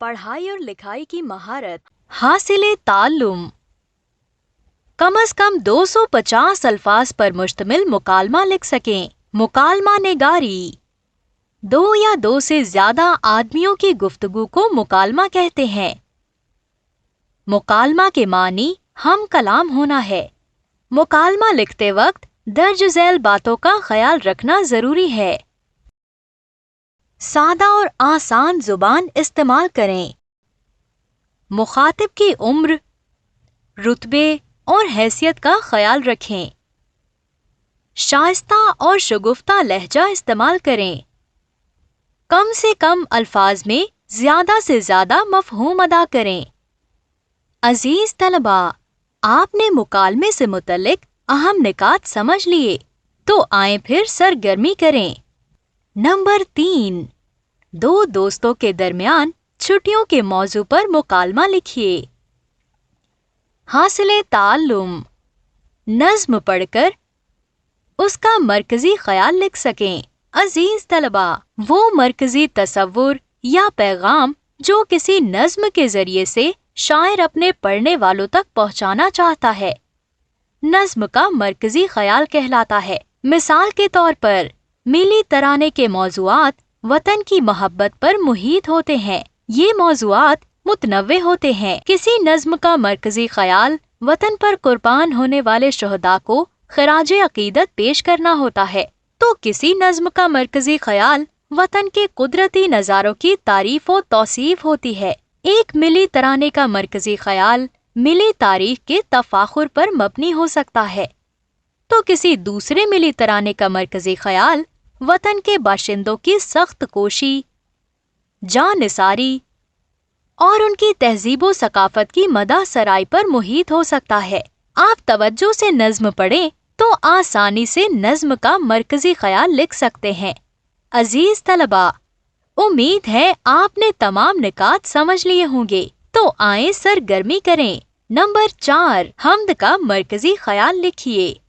पढ़ाई और लिखाई की महारत हासिल ताल्लुम। कम से कम 250 अल्फाज पर मुश्तमिल मुकालमा लिख सकें। मुकालमा निगारी 2 या 2 से ज्यादा आदमियों की गुफ्तगू को मुकालमा कहते हैं। मुकालमा के मानी हम कलाम होना है। मुकालमा लिखते वक्त दर्ज झैल बातों का ख्याल रखना जरूरी है। सादा और आसान जुबान इस्तेमाल करें। मुखातिब की उम्र, रुतबे और हैसियत का ख्याल रखें। शाइस्ता और शगुफ्ता लहजा इस्तेमाल करें। कम से कम अल्फाज में ज्यादा से ज्यादा मफहूम अदा करें। अजीज तलबा, आपने मुकालमे से मुतल्लिक अहम निकात समझ लिए, तो आए फिर सरगर्मी करें। नंबर 3, 2 दोस्तों के दरमियान छुट्टियों के मौजू पर मुकालमा लिखिए। हासिल ताल्लुम नज़्म पढ़कर उसका मरकजी ख्याल लिख सकें। अजीज तलबा, वो मरकजी तसव्वुर या पैगाम जो किसी नज़्म के जरिए से शायर अपने पढ़ने वालों तक पहुंचाना चाहता है, नज़्म का मरकजी ख्याल कहलाता है। मिसाल के तौर पर मिली तराने के मौज़ूआत वतन की मोहब्बत पर मुहीत होते हैं। ये मौज़ूआत मुतनव्वे होते हैं। किसी नज़्म का मरकजी ख्याल वतन पर कुर्बान होने वाले शहदा को खराज अकीदत पेश करना होता है, तो किसी नज़्म का मरकजी ख्याल वतन के कुदरती नज़ारों की तारीफ व तौसीफ होती है। एक मिली तराने का मरकजी ख्याल मिली तारीख के तफाखुर पर मबनी हो सकता है, तो किसी दूसरे मिली तराने का मरकजी ख्याल वतन के बाशिंदों की सख्त कोशी, जानिसारी और उनकी तहजीब सकाफत की मदा सराई पर मुहीत हो सकता है। आप तवज्जो से नज़्म पढ़ें तो आसानी से नज़्म का मरकजी ख्याल लिख सकते हैं। अजीज तलबा, उम्मीद है आपने तमाम निकात समझ लिए होंगे, तो आए सरगर्मी करें। नंबर 4, हम्द का मरकजी ख्याल लिखिए।